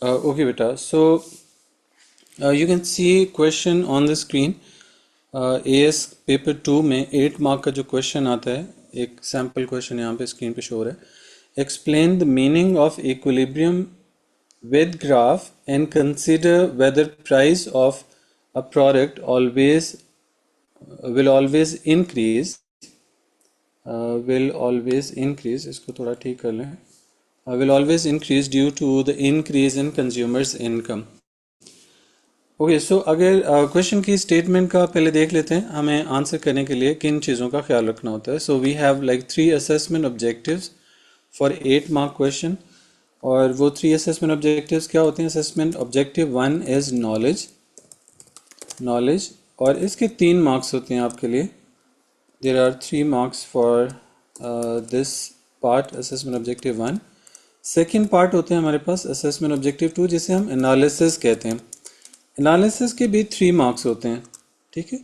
Okay, beta. So you can see question on the screen. AS paper 2 में 8 mark का जो question आता है, एक सैम्पल क्वेश्चन यहाँ पे स्क्रीन पे शो हो रहा है. Explain the meaning of equilibrium with graph and consider whether price of a product always will always increase will always increase इसको थोड़ा ठीक कर लें will always increase due to the increase in consumers income. Okay so अगर question की statement का पहले देख लेते हैं, हमें आंसर करने के लिए किन चीज़ों का ख्याल रखना होता है. So we have like 3 assessment objectives for 8 mark question. और वो 3 असेसमेंट ऑब्जेक्टिव्स क्या होते हैं? असेसमेंट ऑब्जेक्टिव 1 इज़ नॉलेज और इसके 3 मार्क्स होते हैं आपके लिए. There are 3 marks for this part, assessment objective 1. Second part होते हैं हमारे पास असेसमेंट ऑब्जेक्टिव 2, जिसे हम एनालिसिस कहते हैं. एनालिसिस के भी 3 मार्क्स होते हैं, ठीक है.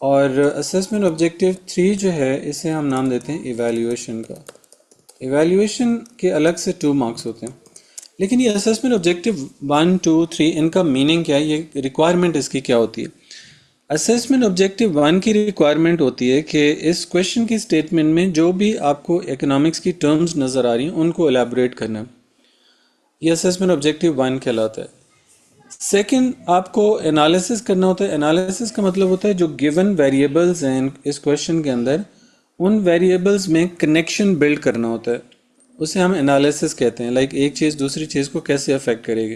और असेसमेंट ऑब्जेक्टिव 3 जो है, इसे हम नाम देते हैं इवैल्यूएशन का. इवैल्यूएशन के अलग से 2 मार्क्स होते हैं. लेकिन ये असेसमेंट ऑब्जेक्टिव 1, 2, 3 इनका मीनिंग क्या है, ये रिक्वायरमेंट इसकी क्या होती है? असेसमेंट ऑब्जेक्टिव 1 की रिक्वायरमेंट होती है कि इस क्वेश्चन की स्टेटमेंट में जो भी आपको इकोनॉमिक्स की टर्म्स नज़र आ रही हैं उनको एलैबोरेट करना. ये असेसमेंट ऑब्जेक्टिव 1 कहलाता है. सेकंड, आपको एनालिसिस करना होता है. एनालिसिस का मतलब होता है जो गिवन वेरिएबल्स हैं इस क्वेश्चन के अंदर, उन वेरिएबल्स में कनेक्शन बिल्ड करना होता है. उसे हम एनालिसिस कहते हैं. लाइक एक चीज़ दूसरी चीज़ को कैसे अफेक्ट करेगी.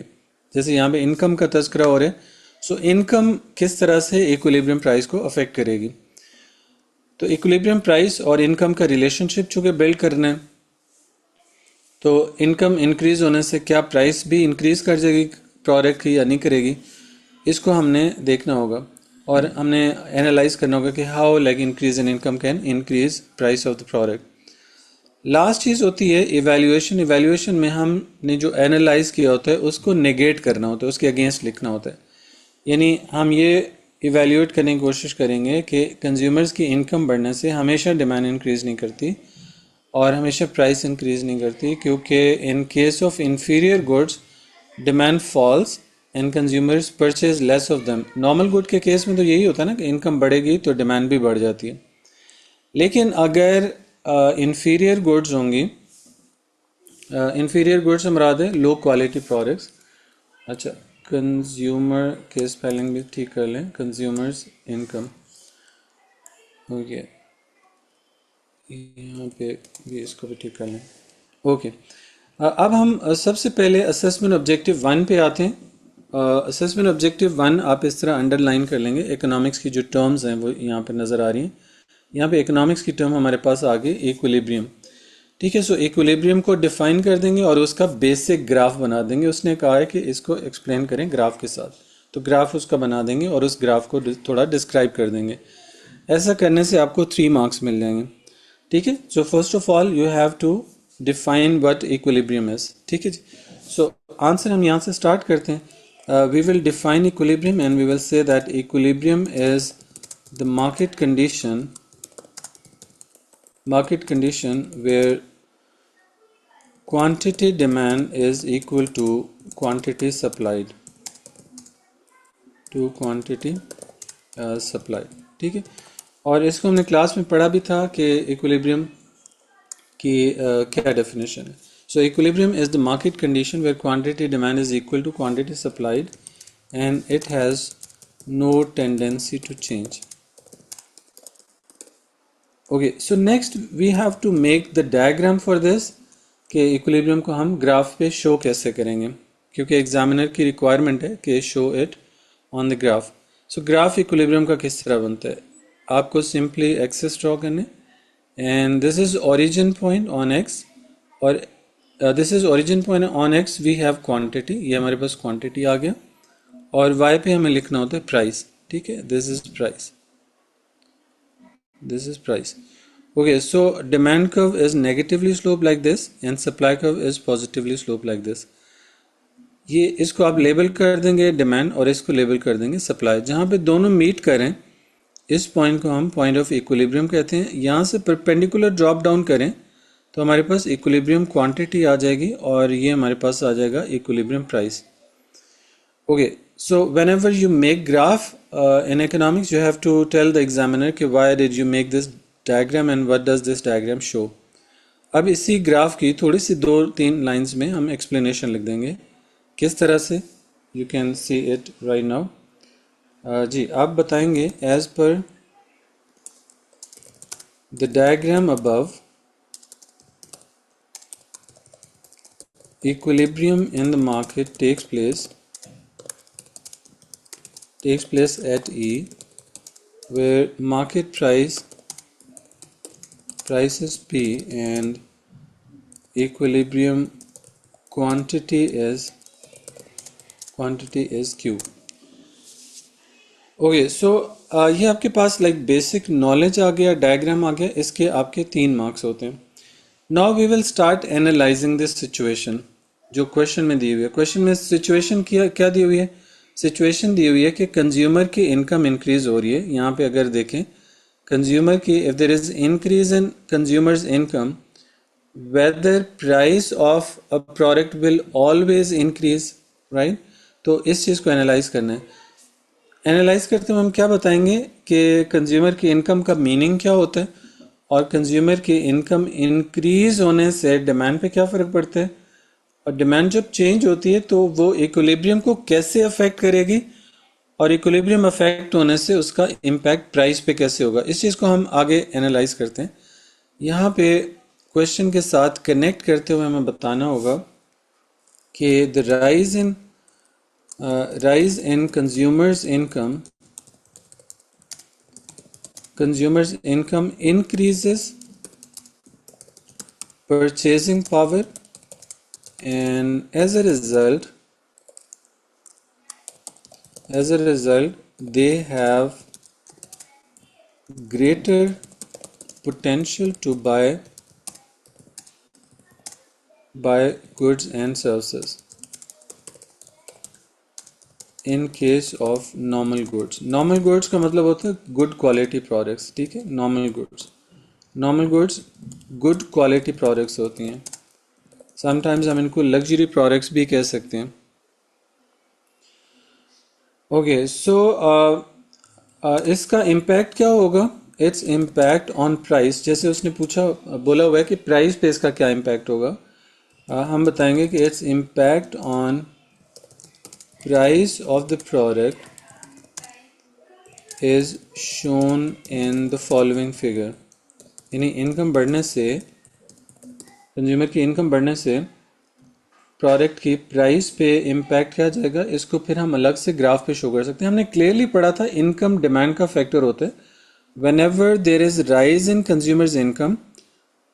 जैसे यहाँ पे इनकम का तस्करा हो रहा है, सो इनकम किस तरह से इक्विलिब्रियम प्राइस को अफेक्ट करेगी. तो इक्विलिब्रियम प्राइस और इनकम का रिलेशनशिप चूँकि बिल्ड करना है, तो इनकम इंक्रीज होने से क्या प्राइस भी इंक्रीज कर जाएगी प्रोडक्ट की या नहीं करेगी, इसको हमने देखना होगा. और हमने एनालाइज करना होगा कि how like increase in income can increase price of the product. Last चीज़ होती है इवैल्यूएशन. इवैल्यूएशन में हमने जो एनालाइज किया होता है उसको नेगेट करना होता है, उसके अगेंस्ट लिखना होता है. यानी हम ये इवैल्यूएट करने की कोशिश करेंगे कि कंज्यूमर्स की इनकम बढ़ने से हमेशा डिमांड इंक्रीज नहीं करती और हमेशा प्राइस इंक्रीज नहीं करती, क्योंकि in case of inferior goods demand falls and consumers purchase less of them. Normal good के केस में तो यही होता है ना कि इनकम बढ़ेगी तो डिमांड भी बढ़ जाती है. लेकिन अगर इंफीरियर गुड्स होंगी, इंफीरियर गुड्स से मुराद है लो क्वालिटी प्रोडक्ट्स. अच्छा, कंज्यूमर के स्पेलिंग भी ठीक कर लें, कंज्यूमर्स इनकम. ओके, यहाँ पे भी इसको भी ठीक कर लें. ओके, अब हम सबसे पहले असेसमेंट ऑब्जेक्टिव 1 पे आते हैं. असेसमेंट ऑब्जेक्टिव 1 आप इस तरह अंडरलाइन कर लेंगे. इकोनॉमिक्स की जो टर्म्स हैं वो यहाँ पे नज़र आ रही हैं. यहाँ पे इकोनॉमिक्स की टर्म हमारे पास आ गई इक्विलिब्रियम, ठीक है. सो इक्विलिब्रियम को डिफाइन कर देंगे और उसका बेसिक ग्राफ बना देंगे. उसने कहा है कि इसको एक्सप्लेन करें ग्राफ के साथ, तो ग्राफ उसका बना देंगे और उस ग्राफ को थोड़ा डिस्क्राइब कर देंगे. ऐसा करने से आपको 3 मार्क्स मिल जाएंगे, ठीक है. So first of all you have to define what equilibrium is, ठीक है जी. सो आंसर हम यहाँ से स्टार्ट करते हैं. We will define equilibrium and we will say that equilibrium is the market condition where quantity demand is equal to quantity supplied ठीक है. और इसको हमने क्लास में पढ़ा भी था कि इक्विलिब्रियम की क्या डेफिनेशन है. So equilibrium is the market condition where quantity demand is equal to quantity supplied and it has no tendency to change. Okay, so next we have to make the diagram for this, कि equilibrium को हम graph पे show कैसे करेंगे, क्योंकि examiner की requirement है कि show it on the graph. So graph equilibrium का किस तरह बनता है? आपको सिंपली एक्सेस ड्रॉ करने, and this is origin point on x, और this is origin point on x. We have quantity, ये हमारे पास क्वांटिटी आ गया, और वाई पे हमें लिखना होता है प्राइस, ठीक है. This is price. Okay, so demand curve is negatively sloped like this and supply curve is positively sloped like this. ये इसको आप लेबल कर देंगे डिमांड और इसको लेबल कर देंगे सप्लाई. जहाँ पे दोनों मीट करें, इस पॉइंट को हम पॉइंट ऑफ इक्विलिब्रियम कहते हैं. यहाँ से परपेंडिकुलर ड्रॉप डाउन करें तो हमारे पास इक्विलिब्रियम क्वांटिटी आ जाएगी और ये हमारे पास आ जाएगा equilibrium price. Okay, so whenever you make graph in economics, you have to tell the examiner कि why did you make this diagram and what does this diagram show. अब इसी ग्राफ की थोड़ी सी 2-3 लाइंस में हम एक्सप्लेनेशन लिख देंगे किस तरह से. You can see it right now. जी आप बताएंगे as per the diagram above equilibrium in the market takes place at E, where market price is P and equilibrium quantity is Q. Okay so ये आपके पास like basic knowledge आ गया, diagram आ गया. इसके आपके 3 marks होते हैं. Now we will start analysing this situation जो question में दी हुई है. क्वेश्चन में सिचुएशन क्या दी हुई है? सिचुएशन दी हुई है कि कंज्यूमर की इनकम इंक्रीज हो रही है. यहाँ पे अगर देखें कंज्यूमर की, if there is increase in consumers income, whether price of a product will always increase, right. तो इस चीज़ को एनालाइज करना है. एनालाइज करते हुए हम क्या बताएंगे कि कंज्यूमर की इनकम का मीनिंग क्या होता है और कंज्यूमर की इनकम इंक्रीज होने से डिमांड पे क्या फ़र्क पड़ता है, और डिमांड जब चेंज होती है तो वो इक्विलिब्रियम को कैसे अफेक्ट करेगी और इक्विलिब्रियम अफेक्ट होने से उसका इम्पैक्ट प्राइस पे कैसे होगा. इस चीज़ को हम आगे एनालाइज करते हैं. यहाँ पे क्वेश्चन के साथ कनेक्ट करते हुए हमें बताना होगा कि the rise in consumers income increases purchasing power, and as a result they have greater potential to buy goods and services in case of normal goods. Normal goods का मतलब होता है गुड क्वालिटी प्रोडक्ट्स, ठीक है. Normal goods good quality products होती हैं. Sometimes हम इनको लग्जरी प्रोडक्ट्स भी कह सकते हैं. ओके सो इसका इम्पैक्ट क्या होगा? Its impact on price. जैसे उसने बोला हुआ है कि प्राइस पे इसका क्या इम्पैक्ट होगा. हम बताएंगे कि its impact on price of the product is shown in the following figure. यानी इनकम बढ़ने से, कंज्यूमर की इनकम बढ़ने से प्रोडक्ट की प्राइस पे इम्पैक्ट क्या जाएगा, इसको फिर हम अलग से ग्राफ पे शो कर सकते हैं. हमने क्लियरली पढ़ा था इनकम डिमांड का फैक्टर होता है. whenever there is rise in consumers income,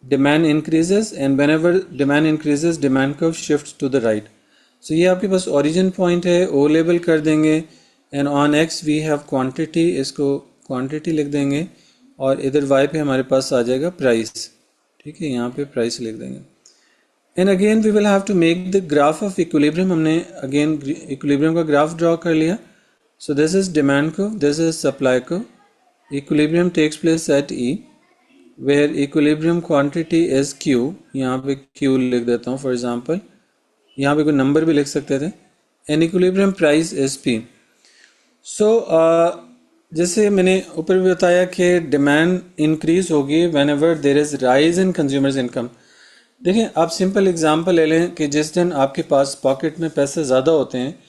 demand increases, and whenever demand increases, demand curve shifts to the right. सो ये आपके पास ओरिजिन पॉइंट है, ओ लेबल कर देंगे, and on x we have quantity, इसको quantity लिख देंगे, और इधर वाई पे हमारे पास आ जाएगा प्राइस, ठीक है. यहाँ पे प्राइस लिख देंगे. And again we will have to make the graph of equilibrium. हमने अगेन इक्विलिब्रियम का ग्राफ ड्रॉ कर लिया. So this is demand curve, this is supply curve. Equilibrium takes place at E where equilibrium quantity is Q. यहाँ पे Q लिख देता हूँ for example. यहाँ पे कोई नंबर भी लिख सकते थे. And equilibrium price is p. So जैसे मैंने ऊपर भी बताया कि डिमांड इंक्रीज होगी whenever there is rise in consumers income. देखें आप सिंपल एग्जांपल ले लें कि जिस दिन आपके पास पॉकेट में पैसे ज़्यादा होते हैं,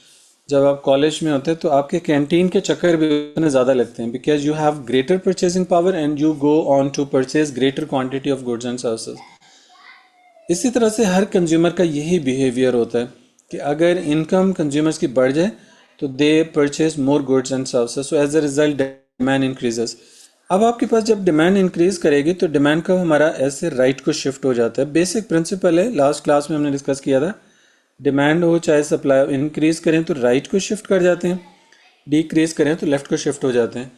जब आप कॉलेज में होते हैं, तो आपके कैंटीन के चक्कर भी उतने ज़्यादा लगते हैं, because you have greater purchasing power and you go on to purchase greater quantity of goods and services. इसी तरह से हर कंज्यूमर का यही बिहेवियर होता है कि अगर इनकम कंज्यूमर्स की बढ़ जाए तो they purchase more goods and services. So as a result demand increases. अब आपके पास जब डिमांड इंक्रीज करेगी तो डिमांड का हमारा ऐसे राइट को शिफ्ट हो जाता है. बेसिक प्रिंसिपल है, लास्ट क्लास में हमने डिस्कस किया था. डिमांड हो चाहे सप्लाई, इंक्रीज करें तो राइट को शिफ्ट कर जाते हैं, डिक्रीज करें तो लेफ्ट को शिफ्ट हो जाते हैं.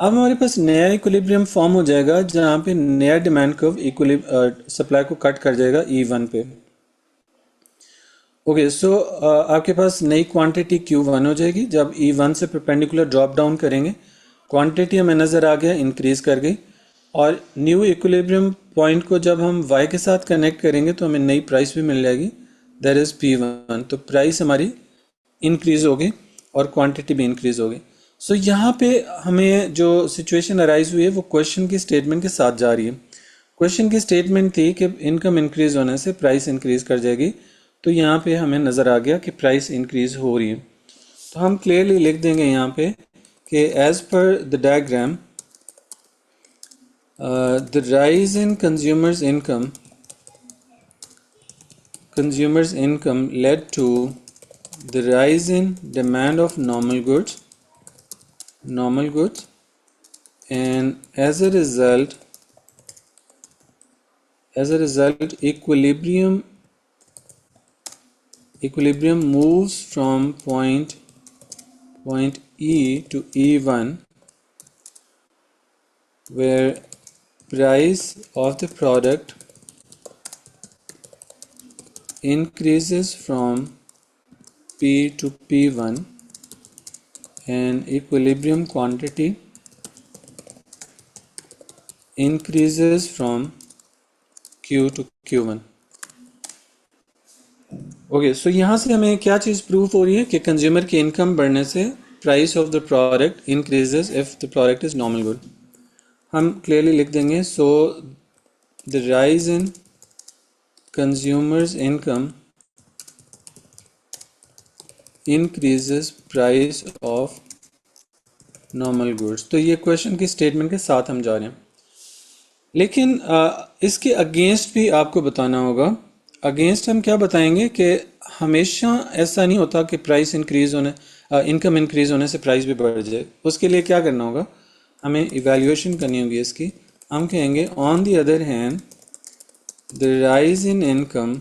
अब हमारे पास नया इक्विलिब्रियम फॉर्म हो जाएगा जहाँ पे नया डिमांड कर्व सप्लाई को कट कर जाएगा E1 पे. ओके सो आपके पास नई क्वांटिटी Q1 हो जाएगी. जब E1 से परपेंडिकुलर ड्रॉप डाउन करेंगे, क्वांटिटी हमें नज़र आ गया इंक्रीज कर गई. और न्यू इक्विलिब्रियम पॉइंट को जब हम y के साथ कनेक्ट करेंगे तो हमें नई प्राइस भी मिल जाएगी, दैट इज़ P1। तो प्राइस हमारी इंक्रीज होगी और क्वांटिटी भी इंक्रीज होगी। सो यहाँ पे हमें जो सिचुएशन अराइज हुई है वो क्वेश्चन की स्टेटमेंट के साथ जा रही है। क्वेश्चन की स्टेटमेंट थी कि इनकम इंक्रीज होने से प्राइस इंक्रीज कर जाएगी, तो यहाँ पे हमें नज़र आ गया कि प्राइस इंक्रीज हो रही है। तो हम क्लियरली लिख देंगे यहाँ पे कि as per the diagram the rise in consumers income led to the rise in demand of normal goods, and as a result equilibrium moves from point E to E1, where price of the product increases from P to P1 and equilibrium quantity increases from Q to Q1। Okay, so यहाँ से हमें क्या चीज़ proof हो रही है कि consumer की income बढ़ने से price of the product increases if the product is normal good. हम क्लियरली लिख देंगे, so the rise in consumers income increases price of normal goods. तो ये क्वेश्चन की स्टेटमेंट के साथ हम जा रहे हैं, लेकिन इसके अगेंस्ट भी आपको बताना होगा। अगेंस्ट हम क्या बताएंगे कि हमेशा ऐसा नहीं होता कि प्राइस इंक्रीज होने इनकम इंक्रीज होने से प्राइस भी बढ़ जाए। उसके लिए क्या करना होगा, हमें इवैल्यूएशन करनी होगी इसकी। हम कहेंगे on the other hand the rise in income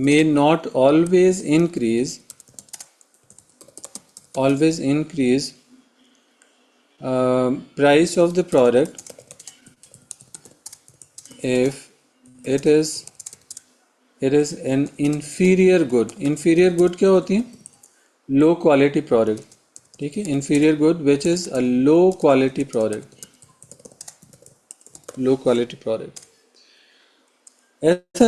may not always increase price of the product if it is an inferior good। inferior good क्या होती है, लो क्वालिटी प्रोडक्ट, ठीक है। inferior good which is a low quality product। ऐसा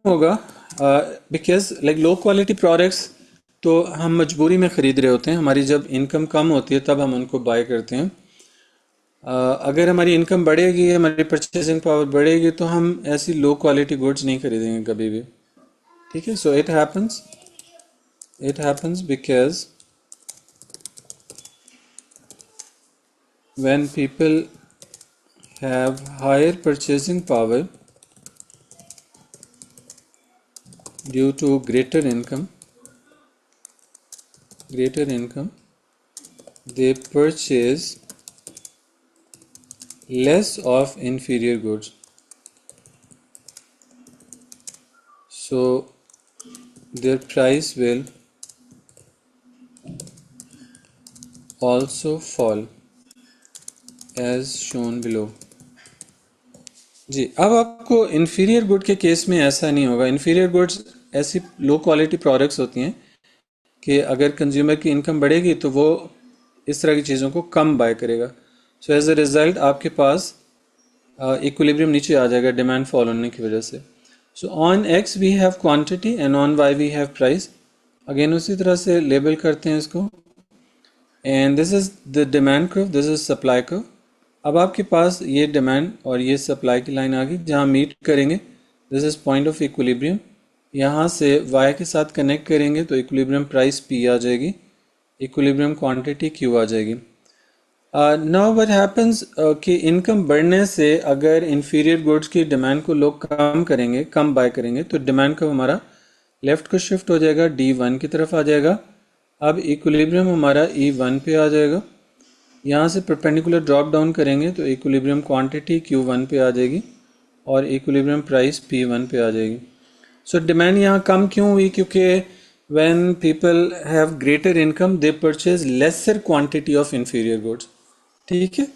होगा because like low quality products तो हम मजबूरी में ख़रीद रहे होते हैं। हमारी जब इनकम कम होती है तब हम उनको बाय करते हैं। अगर हमारी इनकम बढ़ेगी, हमारी परचेजिंग पावर बढ़ेगी, तो हम ऐसी लो क्वालिटी गुड्स नहीं खरीदेंगे कभी भी, ठीक है। So it happens because when people have higher purchasing power due to greater income they purchase less of inferior goods, so their price will also fall as shown below। जी, अब आपको inferior good के case में ऐसा नहीं होगा। Inferior goods ऐसी लो quality products होती हैं कि अगर कंज्यूमर की इनकम बढ़ेगी तो वो इस तरह की चीज़ों को कम बाय करेगा। सो एज अ रिज़ल्ट आपके पास इक्विलिब्रियम नीचे आ जाएगा डिमांड फॉल होने की वजह से। So on x we have quantity and on Y we have price. Again उसी तरह से लेबल करते हैं इसको, and this is the demand curve, this is supply curve. अब आपके पास ये डिमांड और ये सप्लाई की लाइन आ गई जहाँ मीट करेंगे, this is point of equilibrium. यहाँ से y के साथ कनेक्ट करेंगे तो इक्विलिब्रियम प्राइस P आ जाएगी, इक्विलिब्रियम क्वांटिटी Q आ जाएगी। नाउ व्हाट हैपेंस कि इनकम बढ़ने से अगर इंफीरियर गुड्स की डिमांड को लोग कम बाय करेंगे, तो डिमांड का हमारा लेफ्ट को शिफ्ट हो जाएगा, D1 की तरफ आ जाएगा। अब इक्विलिब्रियम हमारा E1 पे आ जाएगा। यहाँ से परपेंडिकुलर ड्रॉप डाउन करेंगे तो इक्विलिब्रियम क्वांटिटी Q1 पे आ जाएगी और इक्विलिब्रियम प्राइस P1 पे आ जाएगी। सो डिमांड यहाँ कम क्यों हुई, क्योंकि when people have greater income they purchase lesser quantity of inferior goods, ठीक है।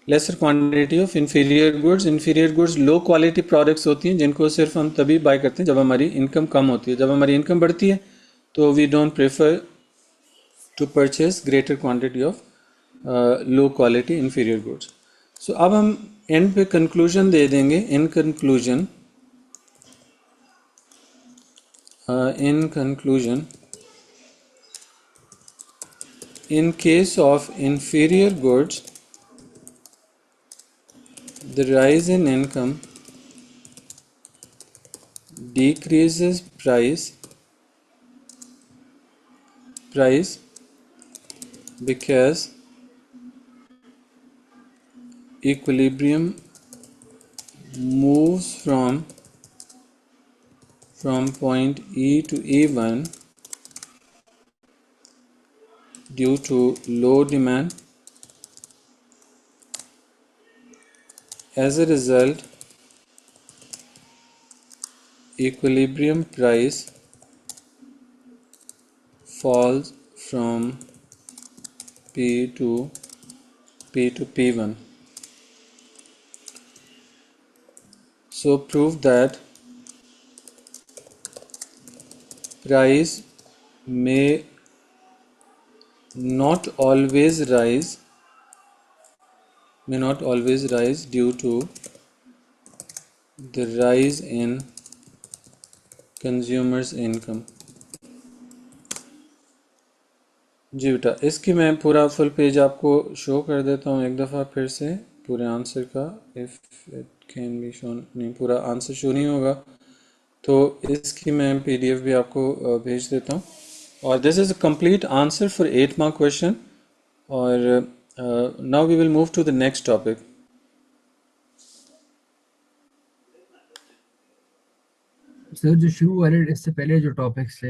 Lesser quantity of inferior goods low quality products होती हैं जिनको सिर्फ हम तभी बाय करते हैं जब हमारी इनकम कम होती है। जब हमारी इनकम बढ़ती है तो we don't prefer to purchase greater quantity of low quality inferior goods। So अब हम एंड पे कंक्लूजन दे देंगे. In conclusion, in case of inferior goods, the rise in income decreases price because equilibrium moves from point E to E1 due to low demand. As a result, equilibrium price falls from P to P1. So prove that price may not always rise due to the rise in consumers income. जी बेटा, इसकी मैं पूरा full page आपको show कर देता हूँ एक दफ़ा फिर से पूरे आंसर का. If it can be shown, नहीं पूरा आंसर शो नहीं होगा तो इसकी मैं पीडीएफ भी आपको भेज देता हूँ. और this is a complete answer for 8 mark question. और now we will move to the next topic. Sir जो शुरू वाले इससे पहले जो टॉपिक्स